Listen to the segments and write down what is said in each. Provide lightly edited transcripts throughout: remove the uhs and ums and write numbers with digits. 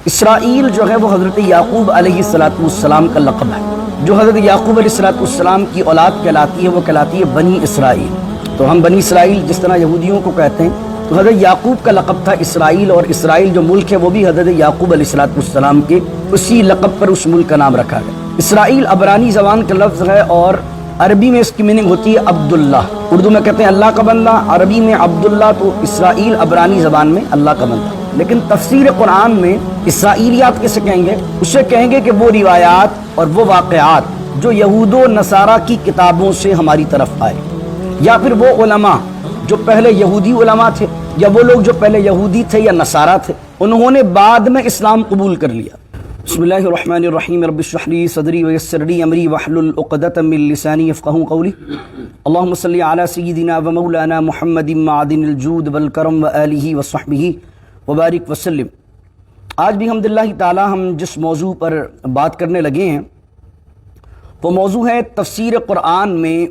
اسرائیل جو ہے وہ حضرت یعقوب علیہ السلام کا لقب ہے۔ جو حضرت یعقوب علیہ السلام کی اولاد کہلاتی ہے وہ کہلاتی ہے بنی اسرائیل۔ تو ہم بنی اسرائیل جس طرح یہودیوں کو کہتے ہیں، تو حضرت یعقوب کا لقب تھا اسرائیل، اور اسرائیل جو ملک ہے وہ بھی حضرت یعقوب علیہ السلام کے اسی لقب پر اس ملک کا نام رکھا گیا۔ اسرائیل عبرانی زبان کا لفظ ہے اور عربی میں اس کی میننگ ہوتی ہے عبداللہ۔ اردو میں کہتے ہیں اللہ کا بندہ، عربی میں عبداللہ، تو اسرائیل عبرانی زبان میں اللہ کا بندہ۔ لیکن تفسیر قرآن میں اسرائیلیات کسے کہیں گے؟ اسے کہیں گے کہ وہ روایات اور وہ واقعات جو یہود و نصارہ کی کتابوں سے ہماری طرف آئے، یا پھر وہ علماء جو پہلے یہودی علماء تھے، یا وہ لوگ جو پہلے یہودی تھے یا نصارہ تھے، انہوں نے بعد میں اسلام قبول کر لیا۔ بسم اللہ الرحمن الرحیم، رب اشرح لی صدری ویسر لی امری واحلل عقدۃ من لسانی یفقہوا قولی۔ اللہم صلی علی سیدنا و مولانا محمد معدن الجود والکرم وآلہ وصحبہ وبارک وسلم۔ آج بھی الحمدللہ تعالی ہم جس موضوع پر بات کرنے لگے ہیں وہ موضوع ہے تفسیر قرآن میں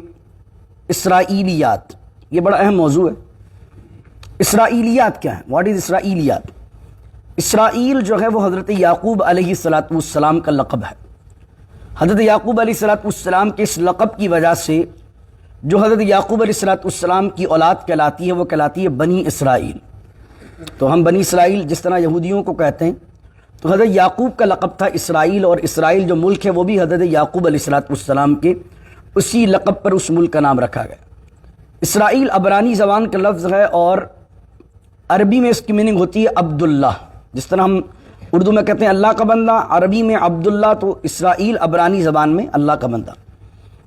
اسرائیلیات۔ یہ بڑا اہم موضوع ہے۔ اسرائیلیات کیا ہے؟ What is اسرائیلیات؟ اسرائیل جو ہے وہ حضرت یعقوب علیہ السلام کا لقب ہے۔ حضرت یعقوب علیہ السلام کے اس لقب کی وجہ سے جو حضرت یعقوب علیہ السلام کی اولاد کہلاتی ہے وہ کہلاتی ہے بنی اسرائیل۔ تو ہم بنی اسرائیل جس طرح یہودیوں کو کہتے ہیں، تو حضرت یعقوب کا لقب تھا اسرائیل، اور اسرائیل جو ملک ہے وہ بھی حضرت یعقوب علیہ السلام کے اسی لقب پر اس ملک کا نام رکھا گیا۔ اسرائیل عبرانی زبان کا لفظ ہے اور عربی میں اس کی میننگ ہوتی ہے عبداللہ۔ جس طرح ہم اردو میں کہتے ہیں اللہ کا بندہ، عربی میں عبداللہ، تو اسرائیل عبرانی زبان میں اللہ کا بندہ،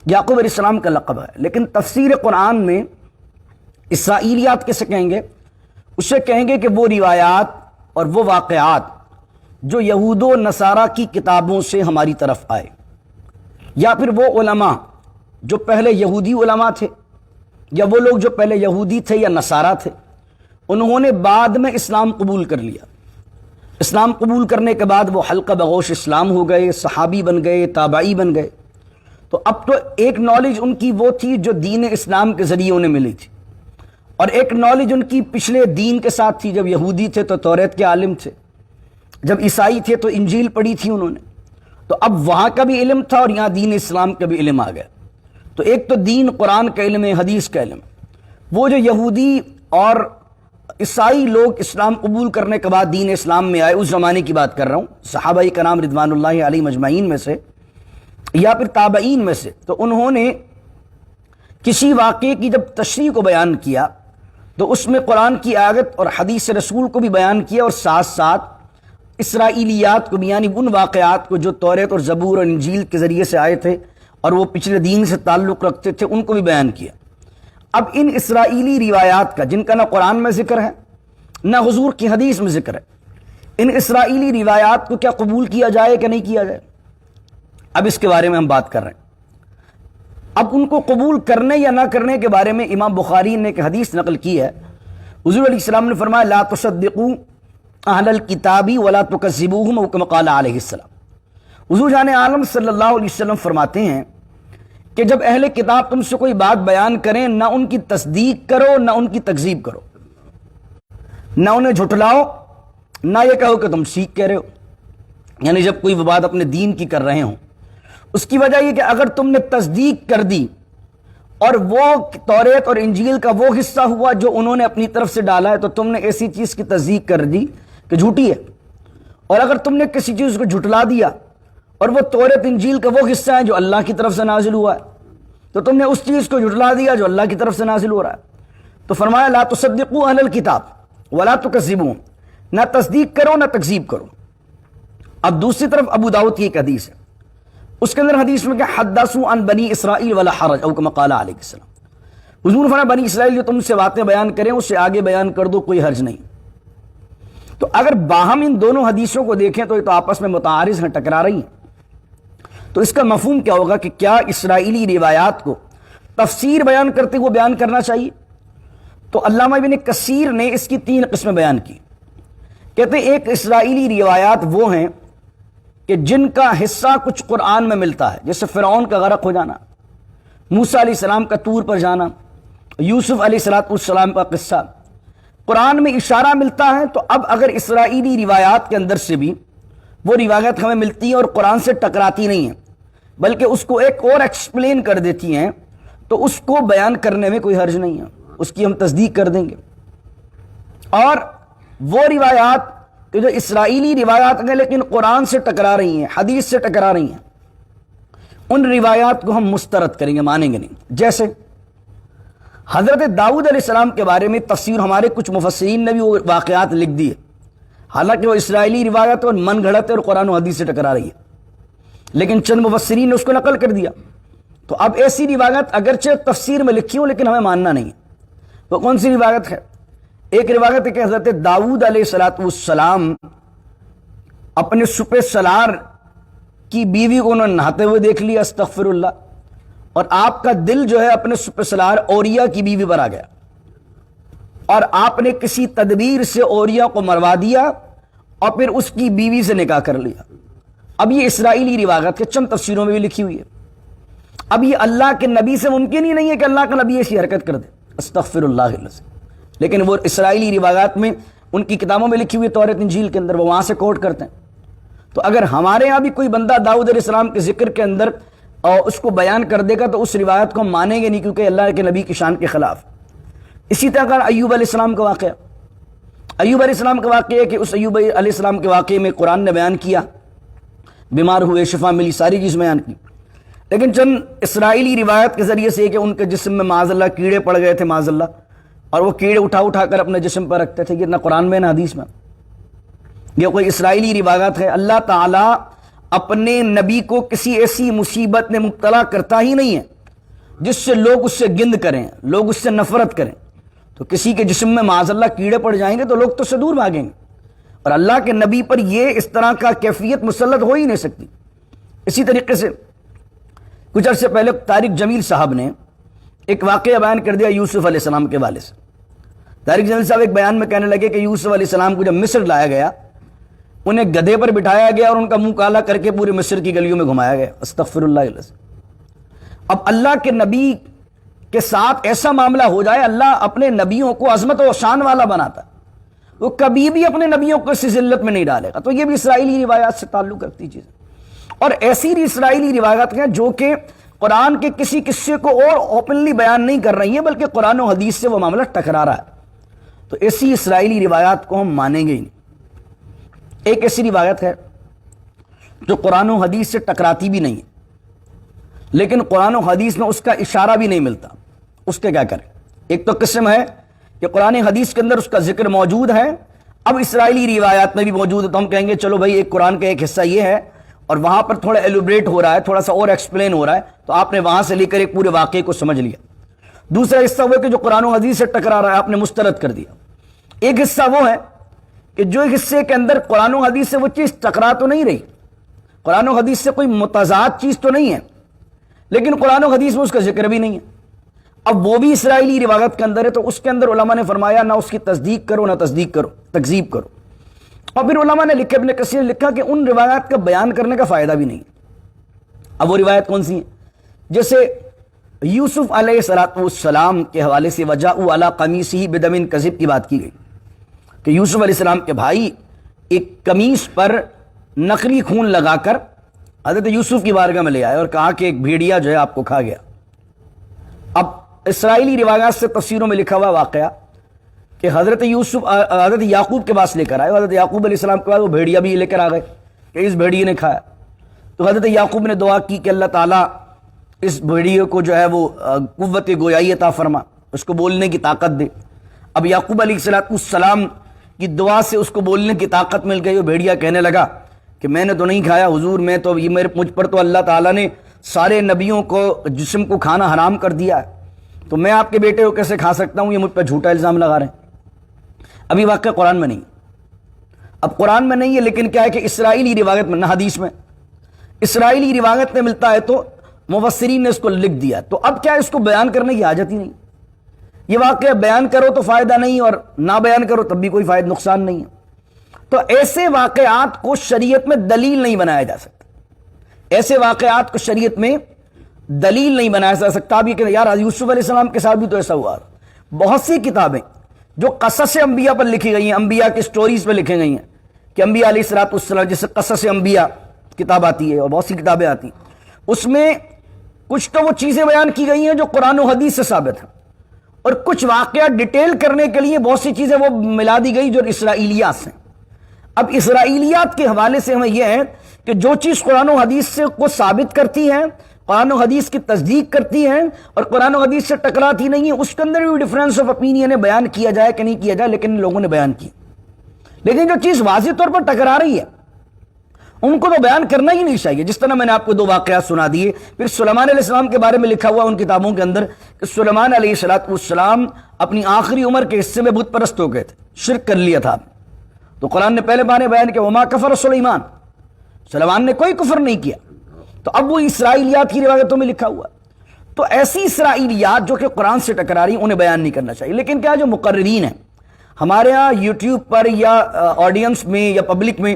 یعقوب علیہ السلام کا لقب ہے۔ لیکن تفسیر قرآن میں اسرائیلیات کسے کہیں گے؟ اسے کہیں گے کہ وہ روایات اور وہ واقعات جو یہود و نصارہ کی کتابوں سے ہماری طرف آئے، یا پھر وہ علماء جو پہلے یہودی علماء تھے، یا وہ لوگ جو پہلے یہودی تھے یا نصارہ تھے، انہوں نے بعد میں اسلام قبول کر لیا۔ اسلام قبول کرنے کے بعد وہ حلقہ بغوش اسلام ہو گئے، صحابی بن گئے، تابعی بن گئے۔ تو اب تو ایک نالج ان کی وہ تھی جو دین اسلام کے ذریعے انہیں ملی تھی، اور ایک نالج ان کی پچھلے دین کے ساتھ تھی۔ جب یہودی تھے تو توریت کے عالم تھے، جب عیسائی تھے تو انجیل پڑھی تھی انہوں نے۔ تو اب وہاں کا بھی علم تھا اور یہاں دین اسلام کا بھی علم آ گیا۔ تو ایک تو دین قرآن کا علم ہے، حدیث کا علم۔ وہ جو یہودی اور عیسائی لوگ اسلام قبول کرنے کے بعد دین اسلام میں آئے، اس زمانے کی بات کر رہا ہوں، صحابہ کرام رضوان اللہ علیہ مجمعین میں سے یا پھر تابعین میں سے، تو انہوں نے کسی واقعے کی جب تشریح کو بیان کیا تو اس میں قرآن کی آیت اور حدیث رسول کو بھی بیان کیا، اور ساتھ ساتھ اسرائیلیات کو بھی، یعنی ان واقعات کو جو توریت اور زبور اور انجیل کے ذریعے سے آئے تھے اور وہ پچھلے دین سے تعلق رکھتے تھے، ان کو بھی بیان کیا۔ اب ان اسرائیلی روایات کا، جن کا نہ قرآن میں ذکر ہے نہ حضور کی حدیث میں ذکر ہے، ان اسرائیلی روایات کو کیا قبول کیا جائے کہ نہیں کیا جائے؟ اب اس کے بارے میں ہم بات کر رہے ہیں۔ اب ان کو قبول کرنے یا نہ کرنے کے بارے میں امام بخاری نے ایک حدیث نقل کی ہے۔ حضور علیہ السلام نے فرمایا لا تصدقوا اہل الکتاب ولا تکذبوہم، او کما قال علیہ السلام۔ حضور جان عالم صلی اللہ علیہ وسلم فرماتے ہیں کہ جب اہل کتاب تم سے کوئی بات بیان کریں، نہ ان کی تصدیق کرو نہ ان کی تکذیب کرو، نہ انہیں جھٹلاؤ، نہ یہ کہو کہ تم سیکھ کہہ رہے ہو۔ یعنی جب کوئی بات اپنے دین کی کر رہے ہوں، اس کی وجہ یہ کہ اگر تم نے تصدیق کر دی اور وہ توریت اور انجیل کا وہ حصہ ہوا جو انہوں نے اپنی طرف سے ڈالا ہے، تو تم نے ایسی چیز کی تصدیق کر دی کہ جھوٹی ہے۔ اور اگر تم نے کسی چیز کو جھٹلا دیا اور وہ توریت انجیل کا وہ حصہ ہے جو اللہ کی طرف سے نازل ہوا ہے، تو تم نے اس چیز کو جھٹلا دیا جو اللہ کی طرف سے نازل ہو رہا ہے۔ تو فرمایا لا تصدقوا اہل الکتاب ولا تکذبوہم، نہ تصدیق کرو نہ تکذیب کرو۔ اب دوسری طرف ابو داؤد کی ایک حدیث ہے، اس کے اندر حدیث میں کہ حدثوا عن بنی اسرائیل ولا حرج، او کما قال علیہ السلام۔ حضور فرمایا بنی اسرائیل جو تم سے باتیں بیان کریں اس سے آگے بیان کر دو، کوئی حرج نہیں۔ تو اگر باہم ان دونوں حدیثوں کو دیکھیں تو یہ تو آپس میں متعارض ہیں، ٹکرا رہی ہیں۔ تو اس کا مفہوم کیا ہوگا کہ کیا اسرائیلی روایات کو تفسیر بیان کرتے ہوئے بیان کرنا چاہیے؟ تو علامہ ابن کثیر نے اس کی 3 قسمیں بیان کی۔ کہتے ہیں ایک اسرائیلی روایات وہ ہیں کہ جن کا حصہ کچھ قرآن میں ملتا ہے، جیسے فرعون کا غرق ہو جانا، موسیٰ علیہ السلام کا طور پر جانا، یوسف علیہ السلام کا قصہ، قرآن میں اشارہ ملتا ہے۔ تو اب اگر اسرائیلی روایات کے اندر سے بھی وہ روایت ہمیں ملتی ہیں اور قرآن سے ٹکراتی نہیں ہیں، بلکہ اس کو ایک اور ایکسپلین کر دیتی ہیں، تو اس کو بیان کرنے میں کوئی حرج نہیں ہے، اس کی ہم تصدیق کر دیں گے۔ اور وہ روایات کہ جو اسرائیلی روایات ہیں لیکن قرآن سے ٹکرا رہی ہیں، حدیث سے ٹکرا رہی ہیں، ان روایات کو ہم مسترد کریں گے، مانیں گے نہیں۔ جیسے حضرت داؤد علیہ السلام کے بارے میں تفسیر ہمارے کچھ مفسرین نے بھی وہ واقعات لکھ دیے، حالانکہ وہ اسرائیلی روایت اور من گھڑت اور قرآن و حدیث سے ٹکرا رہی ہے، لیکن چند مفسرین نے اس کو نقل کر دیا۔ تو اب ایسی روایت اگرچہ تفسیر میں لکھی ہوں لیکن ہمیں ماننا نہیں ہے۔ وہ کون سی روایت ہے؟ ایک روایت ہے کہ حضرت داؤد علیہ السلام اپنے سپہ سالار کی بیوی کو انہوں نے نہاتے ہوئے دیکھ لیا، استغفر اللہ، اور آپ کا دل جو ہے اپنے سپہ سالار اوریا کی بیوی پر آ گیا، اور آپ نے کسی تدبیر سے اوریا کو مروا دیا اور پھر اس کی بیوی سے نکاح کر لیا۔ اب یہ اسرائیلی روایت کے چند تفسیروں میں بھی لکھی ہوئی ہے۔ اب یہ اللہ کے نبی سے ممکن ہی نہیں ہے کہ اللہ کا نبی ایسی حرکت کر دے، استغفر اللہ العظیم، لیکن وہ اسرائیلی روایات میں ان کی کتابوں میں لکھی ہوئی تورات انجیل کے اندر وہ وہاں سے کوٹ کرتے ہیں۔ تو اگر ہمارے ہاں بھی کوئی بندہ داؤد علیہ السلام کے ذکر کے اندر اور اس کو بیان کر دے گا تو اس روایت کو ہم مانیں گے نہیں، کیونکہ اللہ کے نبی کی شان کے خلاف۔ اسی طرح ایوب علیہ السلام کا واقعہ، ایوب علیہ السلام کا واقعہ ہے کہ اس ایوب علیہ السلام کے واقعے میں قرآن نے بیان کیا، بیمار ہوئے، شفا ملی، ساری چیز بیان کی، لیکن چند اسرائیلی روایت کے ذریعے سے کہ ان کے جسم میں معاذ اللہ کیڑے پڑ گئے تھے، معاذ اللہ، اور وہ کیڑے اٹھا اٹھا کر اپنے جسم پر رکھتے تھے۔ یہ نہ قرآن میں نہ حدیث میں، یہ کوئی اسرائیلی روایت ہے۔ اللہ تعالیٰ اپنے نبی کو کسی ایسی مصیبت میں مبتلا کرتا ہی نہیں ہے جس سے لوگ اس سے گند کریں، لوگ اس سے نفرت کریں۔ تو کسی کے جسم میں معاذ اللہ کیڑے پڑ جائیں گے تو لوگ تو اس سے دور بھاگیں گے، اور اللہ کے نبی پر یہ اس طرح کا کیفیت مسلط ہو ہی نہیں سکتی۔ اسی طریقے سے کچھ عرصے پہلے طارق جمیل صاحب نے ایک واقعہ بیان کر دیا یوسف علیہ السلام کے والے سے۔ طارق جمیل صاحب ایک بیان میں کہنے لگے کہ یوسف علیہ السلام کو جب مصر لایا گیا، انہیں گدھے پر بٹھایا گیا اور ان کا منہ کالا کر کے پورے مصر کی گلیوں میں گھمایا گیا، استغفر اللہ العظیم۔ اب اللہ کے نبی کے ساتھ ایسا معاملہ ہو جائے، اللہ اپنے نبیوں کو عظمت و شان والا بناتا، وہ کبھی بھی اپنے نبیوں کو اس ذلت میں نہیں ڈالے گا۔ تو یہ بھی اسرائیلی روایات سے تعلق رکھتی چیز ہے، اور ایسی اسرائیلی روایات ہیں جو کہ قرآن کے کسی قصے کو اور اوپنلی بیان نہیں کر رہی ہیں، بلکہ قرآن و حدیث سے وہ معاملہ ٹکرا رہا ہے۔ تو ایسی اسرائیلی روایات کو ہم مانیں گے ہی نہیں۔ ایک ایسی روایت ہے جو قرآن و حدیث سے ٹکراتی بھی نہیں ہے، لیکن قرآن و حدیث میں اس کا اشارہ بھی نہیں ملتا، اس کے کیا کریں؟ ایک تو قسم ہے کہ قرآن حدیث کے اندر اس کا ذکر موجود ہے، اب اسرائیلی روایات میں بھی موجود ہے، تو ہم کہیں گے چلو بھائی ایک قرآن کا ایک حصہ یہ ہے اور وہاں پر تھوڑا ایلوبریٹ ہو رہا ہے، تھوڑا سا اور ایکسپلین ہو رہا ہے، تو آپ نے وہاں سے لے کر ایک پورے واقعے کو سمجھ لیا۔ دوسرا حصہ وہ کہ جو قرآن و حدیث سے ٹکرا رہا ہے، آپ نے مسترد کر دیا۔ ایک حصہ وہ ہے کہ جو حصے کے اندر قرآن و حدیث سے وہ چیز ٹکرا تو نہیں رہی، قرآن و حدیث سے کوئی متضاد چیز تو نہیں ہے، لیکن قرآن و حدیث میں اس کا ذکر بھی نہیں ہے، اب وہ بھی اسرائیلی روایت کے اندر ہے، تو اس کے اندر علماء نے فرمایا نہ اس کی تصدیق کرو نہ تصدیق کرو، تکذیب کرو۔ اور پھر علماء نے لکھا، ابن کثیر نے لکھا کہ ان روایات کا بیان کرنے کا فائدہ بھی نہیں۔ اب وہ روایت کون سی ہیں؟ جیسے یوسف علیہ السلام کے حوالے سے وجاءوا علی قمیصہ بدم کذب کی بات کی گئی کہ یوسف علیہ السلام کے بھائی ایک قمیص پر نقلی خون لگا کر حضرت یوسف کی بارگاہ میں لے آئے اور کہا کہ ایک بھیڑیا جو ہے آپ کو کھا گیا۔ اب اسرائیلی روایات سے تفسیروں میں لکھا ہوا واقعہ کہ حضرت یعقوب کے پاس لے کر آئے، حضرت یعقوب علیہ السلام کے بعد وہ بھیڑیا بھی لے کر آ گئے کہ اس بھیڑیے نے کھایا، تو حضرت یعقوب نے دعا کی کہ اللہ تعالیٰ اس بھیڑیے کو جو ہے وہ قوت گویائی عطا فرما، اس کو بولنے کی طاقت دے۔ اب یعقوب علیہ السلام کی دعا سے اس کو بولنے کی طاقت مل گئی، وہ بھیڑیا کہنے لگا کہ میں نے تو نہیں کھایا حضور، میں تو یہ مجھ پر تو اللہ تعالیٰ نے سارے نبیوں کو جسم کو کھانا حرام کر دیا ہے، تو میں آپ کے بیٹے کو کیسے کھا سکتا ہوں؟ یہ مجھ پر جھوٹا الزام لگا رہے ہیں۔ ابھی واقعہ قرآن میں نہیں، اب قرآن میں نہیں ہے، لیکن کیا ہے کہ اسرائیلی روایت میں، نہ حدیث میں، اسرائیلی روایت میں ملتا ہے تو مفسرین نے اس کو لکھ دیا، تو اب کیا اس کو بیان کرنے کی حاجت ہی نہیں۔ یہ واقعہ بیان کرو تو فائدہ نہیں، اور نہ بیان کرو تب بھی کوئی فائدہ نقصان نہیں ہے۔ تو ایسے واقعات کو شریعت میں دلیل نہیں بنایا جا سکتا، ایسے واقعات کو شریعت میں دلیل نہیں بنایا جا سکتا۔ اب یہ کہ یار یوسف علیہ السلام کے ساتھ بھی تو ایسا ہوا۔ بہت سی کتابیں جو قصص انبیاء پر لکھی گئی ہیں، انبیاء کی سٹوریز پہ لکھی گئی ہیں کہ انبیاء علیہ الصلوۃ والسلام، جیسے قصص انبیاء کتاب آتی ہے اور بہت سی کتابیں آتی ہیں، اس میں کچھ تو وہ چیزیں بیان کی گئی ہیں جو قرآن و حدیث سے ثابت ہیں، اور کچھ واقعات ڈیٹیل کرنے کے لیے بہت سی چیزیں وہ ملا دی گئی جو اسرائیلیات سے۔ اب اسرائیلیات کے حوالے سے ہمیں یہ ہے کہ جو چیز قرآن و حدیث سے کو ثابت کرتی ہے، قرآن و حدیث کی تصدیق کرتی ہیں اور قرآن و حدیث سے ٹکراتی نہیں ہے، اس کے اندر بھی ڈفرینس آف اوپینین ہے، بیان کیا جائے کہ نہیں کیا جائے، لیکن ان لوگوں نے بیان کی۔ لیکن جو چیز واضح طور پر ٹکرا رہی ہے ان کو تو بیان کرنا ہی نہیں چاہیے۔ جس طرح میں نے آپ کو دو واقعات سنا دیے۔ پھر سلیمان علیہ السلام کے بارے میں لکھا ہوا ان کتابوں کے اندر کہ سلیمان علیہ السلام اپنی آخری عمر کے حصے میں بت پرست ہو گئے تھے، شرک کر لیا تھا۔ تو قرآن نے پہلے بانے بیان کیا وما کفر سلیمان، سلیمان نے کوئی کفر نہیں کیا۔ تو اب وہ اسرائیلیات کی روایتوں میں لکھا ہوا، تو ایسی اسرائیلیات جو کہ قرآن سے ٹکرا رہی ہیں انہیں بیان نہیں کرنا چاہیے۔ لیکن کیا جو مقررین ہیں ہمارے ہاں یوٹیوب پر یا آڈینس میں یا پبلک میں،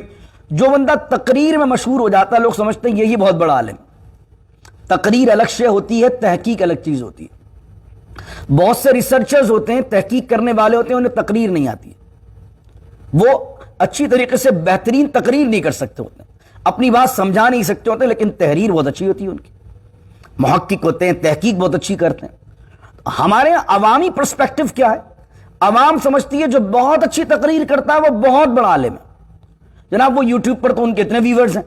جو بندہ تقریر میں مشہور ہو جاتا ہے لوگ سمجھتے ہیں یہی بہت بڑا عالم۔ تقریر الگ شے ہوتی ہے، تحقیق الگ چیز ہوتی ہے۔ بہت سے ریسرچرز ہوتے ہیں، تحقیق کرنے والے ہوتے ہیں، انہیں تقریر نہیں آتی ہے، وہ اچھی طریقے سے بہترین تقریر نہیں کر سکتے ہوتے ہیں، اپنی بات سمجھا نہیں سکتے ہوتے، لیکن تحریر بہت اچھی ہوتی ہے ان کی، محقق ہوتے ہیں، تحقیق بہت اچھی کرتے ہیں۔ ہمارے عوامی پرسپیکٹو کیا ہے؟ عوام سمجھتی ہے جو بہت اچھی تقریر کرتا ہے وہ بہت بڑا عالم ہے۔ جناب وہ یوٹیوب پر تو ان کے اتنے ویورز ہیں،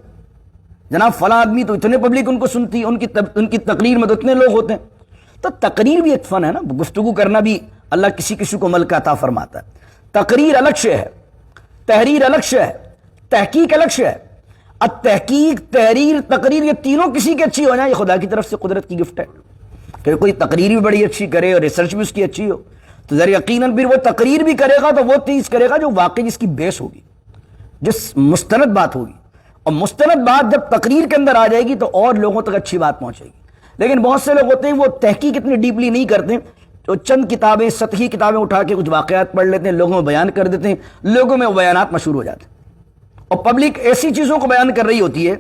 جناب فلاں آدمی تو اتنے پبلک ان کو سنتی ہے، ان کی تقریر میں تو اتنے لوگ ہوتے ہیں۔ تو تقریر بھی ایک فن ہے نا، گفتگو کرنا بھی اللہ کسی کسی کو ملکہ عطا فرماتا ہے۔ تقریر الگ شے ہے، تحریر الگ شے ہے، تحقیق الگ شے ہے۔ اب تحقیق، تحریر، تقریر یہ تینوں کسی کی اچھی ہو جائیں یہ خدا کی طرف سے قدرت کی گفٹ ہے۔ کہ کوئی تقریر بھی بڑی اچھی کرے اور ریسرچ بھی اس کی اچھی ہو تو ذرا یقیناً پھر وہ تقریر بھی کرے گا تو وہ چیز کرے گا جو واقعی جس کی بیس ہوگی، جس مستند بات ہوگی، اور مستند بات جب تقریر کے اندر آ جائے گی تو اور لوگوں تک اچھی بات پہنچے گی۔ لیکن بہت سے لوگ ہوتے ہیں وہ تحقیق اتنی ڈیپلی نہیں کرتے، تو چند کتابیں، سطحی کتابیں اٹھا کے کچھ واقعات پڑھ لیتے ہیں، لوگوں میں بیان کر دیتے ہیں، لوگوں میں وہ بیانات مشہور ہو جاتے ہیں، اور پبلک ایسی چیزوں کو بیان کر رہی ہوتی ہے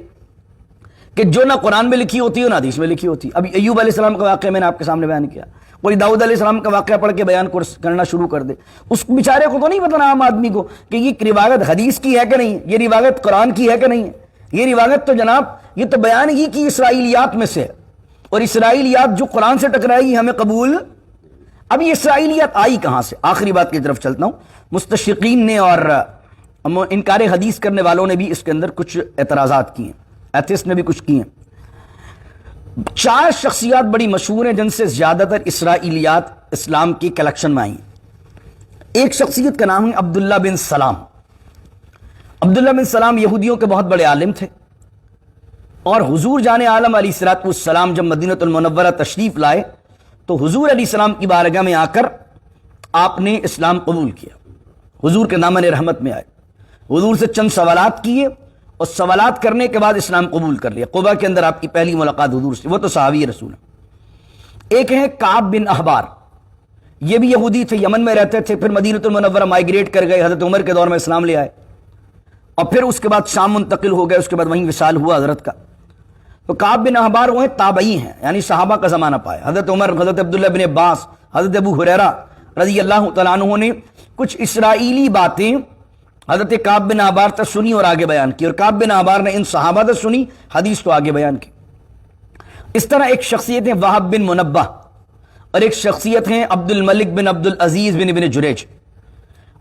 کہ جو نہ قرآن میں لکھی ہوتی ہے نہ حدیث میں لکھی ہوتی ہے۔ ابھی ایوب علیہ السلام کا واقعہ میں نے آپ کے سامنے بیان کیا، کوئی داؤد علیہ السلام کا واقعہ پڑھ کے بیان کرنا شروع کر دے، اس بیچارے کو تو نہیں پتا عام آدمی کو کہ یہ روایت حدیث کی ہے کہ نہیں، یہ روایت قرآن کی ہے کہ نہیں ہے۔ یہ روایت تو جناب یہ تو بیان ہی کی اسرائیلیات میں سے ہے، اور اسرائیلیات جو قرآن سے ٹکرائی ہمیں قبول۔ اب یہ اسرائیلیات آئی کہاں سے؟ آخری بات کی طرف چلتا ہوں۔ مستشرقین نے اور انکار حدیث کرنے والوں نے بھی اس کے اندر کچھ اعتراضات کیے ہیں، ایتھسٹ نے بھی کچھ کیے ہیں۔ 4 شخصیات بڑی مشہور ہیں جن سے زیادہ تر اسرائیلیات اسلام کی کلیکشن میں آئی ہیں۔ ایک شخصیت کا نام ہے عبداللہ بن سلام۔ عبداللہ بن سلام یہودیوں کے بہت بڑے عالم تھے، اور حضور جان عالم علیہ الصلوۃ والسلام جب مدینہ المنورہ تشریف لائے تو حضور علیہ السلام کی بارگاہ میں آ کر آپ نے اسلام قبول کیا، حضور کے دامن رحمت میں آئے، حضور سے چند سوالات کیے اور سوالات کرنے کے بعد اسلام قبول کر لیا۔ قباء کے اندر آپ کی پہلی ملاقات حضور سے، وہ تو صحابی رسول ہیں۔ ایک ہیں کعب بن احبار، یہ بھی یہودی تھے، یمن میں رہتے تھے، پھر مدینہ المنورہ مائیگریٹ کر گئے، حضرت عمر کے دور میں اسلام لے آئے، اور پھر اس کے بعد شام منتقل ہو گئے، اس کے بعد وہیں وصال ہوا حضرت کا۔ تو کعب بن احبار وہ ہیں تابعی ہیں، یعنی صحابہ کا زمانہ پایا۔ حضرت عمر، حضرت عبداللہ بن عباس، حضرت ابو ہریرہ رضی اللہ تعالیٰ عنہ نے کچھ اسرائیلی باتیں حضرت کعب بن احبار تک سنی اور آگے بیان کی، اور کعب بن احبار نے ان صحابہ تک سنی، حدیث تو آگے بیان کی۔ اس طرح ایک شخصیت ہیں وہب بن منبہ، اور ایک شخصیت ہیں عبد الملک بن عبد العزیز بن ابن جریج۔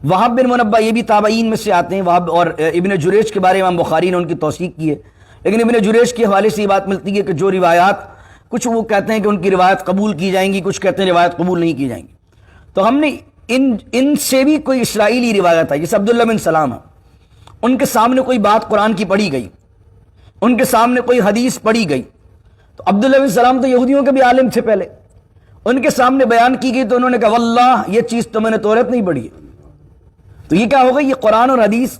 وہب بن منبہ یہ بھی تابعین میں سے آتے ہیں، وہب اور ابن جریج کے بارے میں امام بخاری نے ان کی توثیق کی ہے، لیکن ابن جریج کے حوالے سے یہ بات ملتی ہے کہ جو روایات، کچھ وہ کہتے ہیں کہ ان کی روایت قبول کی جائیں گی، کچھ کہتے ہیں روایت قبول نہیں کی جائیں گی۔ تو ہم نے ان سے بھی کوئی اسرائیلی روایت ہے، جیسے عبداللہ بن سلام ہے، ان کے سامنے کوئی بات قرآن کی پڑھی گئی، ان کے سامنے کوئی حدیث پڑھی گئی، تو عبداللہ بن سلام تو یہودیوں کے بھی عالم تھے پہلے، ان کے سامنے بیان کی گئی تو انہوں نے کہا واللہ یہ چیز تو میں نے توریت نہیں پڑھی ہے۔ تو یہ کیا ہوگا؟ یہ قرآن اور حدیث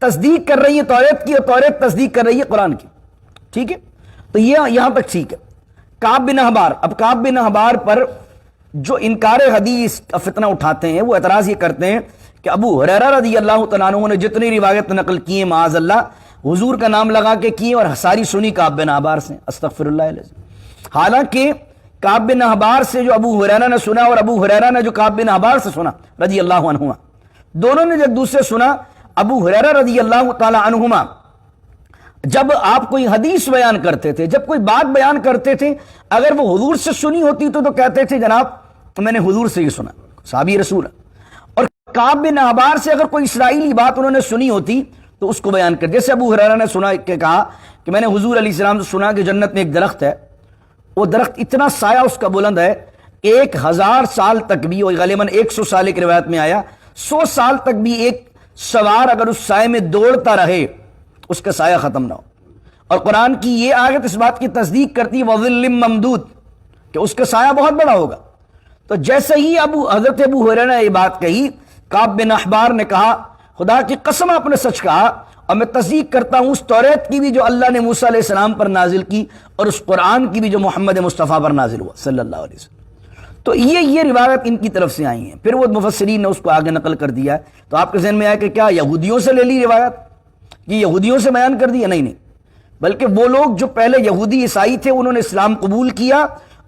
تصدیق کر رہی ہے توریت کی، اور توریت تصدیق کر رہی ہے قرآن کی، ٹھیک ہے؟ تو یہ یہاں تک ٹھیک ہے۔ کعب بن احبار، اب کعب بن احبار پر جو انکار حدیث کا فتنہ اٹھاتے ہیں وہ اعتراض یہ کرتے ہیں کہ ابو ہریرہ رضی اللہ تعالیٰ عنہ نے جتنی روایت نقل کی ہیں معاذ اللہ حضور کا نام لگا کے کی اور ساری سنی کعب بن احبار سے، استغفر اللہ العظیم۔ حالانکہ کعب بن احبار سے جو ابو ہریرہ نے سنا اور ابو ہریرہ نے جو کعب بن احبار سے سنا رضی اللہ عنہما، دونوں نے جب دوسرے سنا، ابو ہریرہ رضی اللہ تعالی عنہما جب آپ کوئی حدیث بیان کرتے تھے، جب کوئی بات بیان کرتے تھے، اگر وہ حضور سے سنی ہوتی تو کہتے تھے جناب میں نے حضور سے ہی سنا، صحابی رسول۔ اور کعب بن احبار سے اگر کوئی اسرائیلی بات انہوں نے سنی ہوتی تو اس کو بیان کر، جیسے ابو ہریرہ نے سنا کہ کہا کہ میں نے حضور علیہ السلام سے سنا کہ جنت میں ایک درخت ہے، وہ درخت اتنا سایہ اس کا بلند ہے 1000 سال تک بھی، اور غالباً 100 سال کی روایت میں آیا 100 سال تک بھی ایک سوار اگر اس سائے میں دوڑتا رہے اس کا سایہ ختم نہ ہو۔ اور قرآن کی یہ آیت اس بات کی تصدیق کرتی ہے وَظِلٍّ مَمْدُودٍ کہ اس کا سایہ بہت بڑا ہوگا۔ تو جیسے ہی حضرت ابو ہریرہ نے یہ بات کہی، کعب بن احبار نے کہا خدا کی قسم آپ نے سچ کہا، اور میں تصدیق کرتا ہوں اس توریت کی بھی جو اللہ نے موسیٰ علیہ السلام پر نازل کی، اور اس قرآن کی بھی جو محمد مصطفیٰ پر نازل ہوا صلی اللہ علیہ وسلم۔ تو یہ روایت ان کی طرف سے آئی ہیں، پھر وہ مفسرین نے اس کو آگے نقل کر دیا ہے۔ تو آپ کے ذہن میں آیا کہ کیا یہودیوں سے لے لی روایت، یہ یہودیوں سے بیان کر دیا؟ نہیں، بلکہ وہ لوگ جو پہلے یہودی عیسائی تھے انہوں نے اسلام قبول کیا،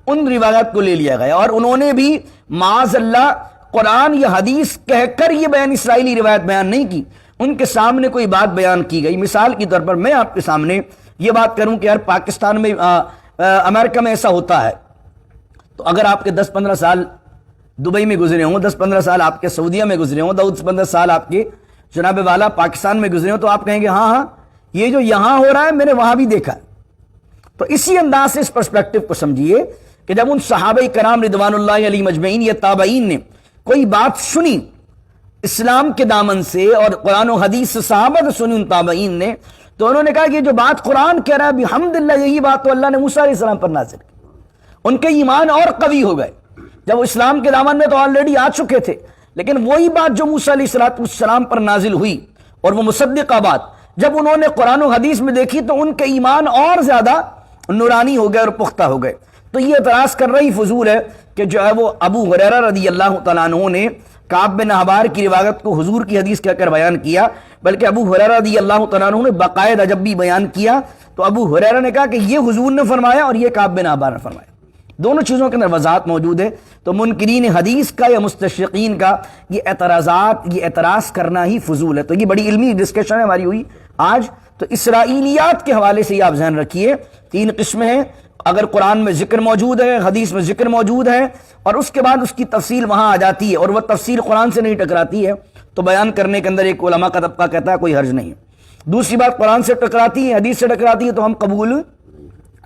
ان روایات کو لے لیا گیا، اور انہوں نے بھی معاذ اللہ قرآن یا حدیث کہہ کر یہ بیان اسرائیلی روایت بیان نہیں کی، ان کے سامنے کوئی بات بیان کی گئی۔ مثال کے طور پر میں آپ کے سامنے یہ بات کروں کہ یار پاکستان میں امریکہ میں ایسا ہوتا ہے، تو اگر آپ کے 10-15 سال دبئی میں گزرے ہوں، 10-15 سال آپ کے سعودیہ میں گزرے ہوں، 10-15 سال آپ کے جناب والا پاکستان میں گزرے ہوں، تو آپ کہیں گے ہاں یہ جو یہاں ہو رہا ہے میں نے وہاں بھی دیکھا ہے۔ تو اسی انداز سے اس پرسپیکٹو کو سمجھیے کہ جب ان صحابہ کرام رضوان اللہ علیہ مجمعین یا تابعین نے کوئی بات سنی اسلام کے دامن سے اور قرآن و حدیث سے صحابہ سے سنی ان تابعین نے، تو انہوں نے کہا کہ جو بات قرآن کہہ رہا ہے بحمدللہ یہی بات تو اللہ نے موسیٰ علیہ السلام پر نازل کی۔ ان کے ایمان اور قوی ہو گئے، جب وہ اسلام کے دامن میں تو آلریڈی آ چکے تھے، لیکن وہی بات جو موسیٰ علیہ السلام پر نازل ہوئی اور وہ مصدقہ بات جب انہوں نے قرآن و حدیث میں دیکھی تو ان کے ایمان اور زیادہ نورانی ہو گئے اور پختہ ہو گئے۔ تو یہ اعتراض کر رہی فضول ہے کہ جو ہے وہ ابو ہریرہ رضی اللہ تعالیٰ عنہ نے کعب بن احبار کی روایت کو حضور کی حدیث کہہ کر بیان کیا، بلکہ ابو ہریرہ رضی اللہ تعالیٰ عنہ نے باقاعدہ جب بھی بیان کیا تو ابو ہریرہ نے کہا کہ یہ حضور نے فرمایا اور یہ کعب بن احبار نے فرمایا، دونوں چیزوں کے اندر وضاحت موجود ہے۔ تو منکرین حدیث کا یا مستشرقین کا یہ اعتراض کرنا ہی فضول ہے۔ تو یہ بڑی علمی ڈسکشن ہے ہماری ہوئی آج۔ تو اسرائیلیات کے حوالے سے یہ آپ ذہن رکھیے 3 قسمیں ہیں، اگر قرآن میں ذکر موجود ہے، حدیث میں ذکر موجود ہے، اور اس کے بعد اس کی تفصیل وہاں آ جاتی ہے اور وہ تفصیل قرآن سے نہیں ٹکراتی ہے، تو بیان کرنے کے اندر ایک علماء کا طبقہ کہتا ہے کوئی حرج نہیں ہے۔ دوسری بات قرآن سے ٹکراتی ہے، حدیث سے ٹکراتی ہے تو ہم قبول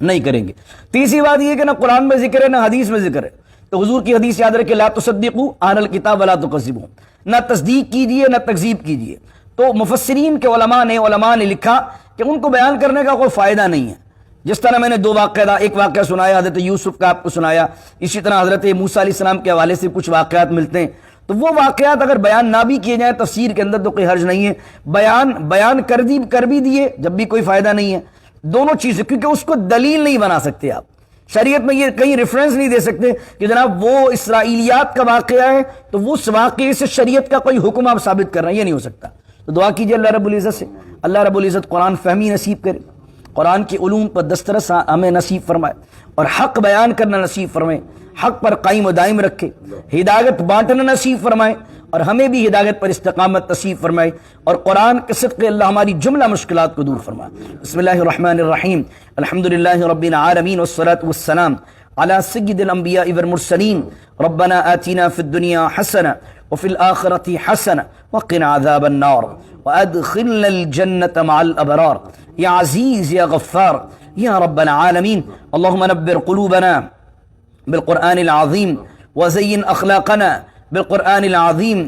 نہیں کریں گے۔ تیسری بات یہ کہ نہ قرآن میں ذکر ہے نہ حدیث میں ذکر ہے، تو حضور کی حدیث یاد رکھے لا تصدقوا اہل الکتاب ولا تکذبوا، نہ تصدیق کیجئے نہ تکذیب کیجئے۔ تو مفسرین کے علماء نے لکھا کہ ان کو بیان کرنے کا کوئی فائدہ نہیں ہے۔ جس طرح میں نے ایک واقعہ سنایا حضرت یوسف کا آپ کو سنایا، اسی طرح حضرت موسیٰ علیہ السلام کے حوالے سے کچھ واقعات ملتے ہیں، تو وہ واقعات اگر بیان نہ بھی کیے جائیں تفسیر کے اندر تو کوئی حرج نہیں ہے، بیان کر بھی دیے جب بھی کوئی فائدہ نہیں ہے۔ دونوں چیزیں، کیونکہ اس کو دلیل نہیں بنا سکتے آپ، شریعت میں یہ کہیں ریفرنس نہیں دے سکتے کہ جناب وہ اسرائیلیات کا واقعہ ہے تو وہ اس واقعے سے شریعت کا کوئی حکم آپ ثابت کر رہے ہیں، یہ نہیں ہو سکتا۔ تو دعا کیجیے اللہ رب العزت سے، اللہ رب العزت قرآن فہمی نصیب کرے، قرآن کے علوم پر دسترس ہمیں نصیب فرمائے، اور حق بیان کرنا نصیب فرمائے، حق پر قائم و دائم رکھے، ہدایت بانٹنا نصیب فرمائے، اور ہمیں بھی ہدایت پر استقامت نصیب فرمائے، اور قرآن کے صدقے اللہ ہماری جملہ مشکلات کو دور فرمائے۔ بسم اللہ الرحمن الرحیم، الحمدللہ رب العالمین والصلاة والسلام على سید الانبیاء والمرسلین، ربنا آتنا فی الدنیا حسنہ وفي الآخرة حسنة وقنا عذاب النار وأدخلنا الجنة مع الأبرار يا عزيز يا غفار يا رب العالمين. اللهم نبر قلوبنا بالقرآن العظيم وزين أخلاقنا بالقرآن العظيم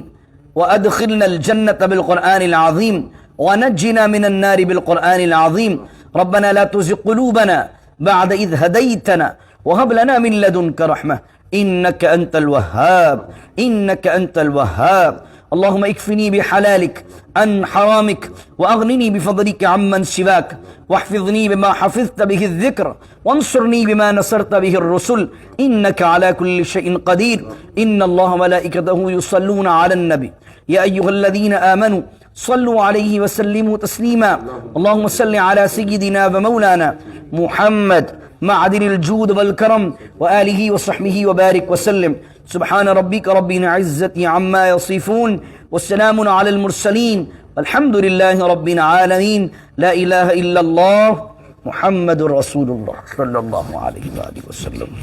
وأدخلنا الجنة بالقرآن العظيم ونجنا من النار بالقرآن العظيم. ربنا لا تزغ قلوبنا بعد إذ هديتنا وهب لنا من لدنك رحمة إنك أنت الوهاب إنك أنت الوهاب. اللهم اكفني بحلالك عن حرامك وأغنني بفضلك عمن سواك واحفظني بما حفظت به الذكر وانصرني بما نصرت به الرسل إنك على كل شيء قدير. إن الله ملائكته يصلون على النبي يا أيها الذين آمنوا صلوا عليه وسلموا تسليما. اللهم صل على سيدنا ومولانا محمد معدن الجود والكرم وآله وصحبه وبارك وسلم. سبحان ربك رب العزة عما يصفون والسلام على المرسلين الحمدللہ رب العالمین، لا الہ الا اللہ محمد رسول اللہ صلی اللہ علیہ وآلہ وسلم۔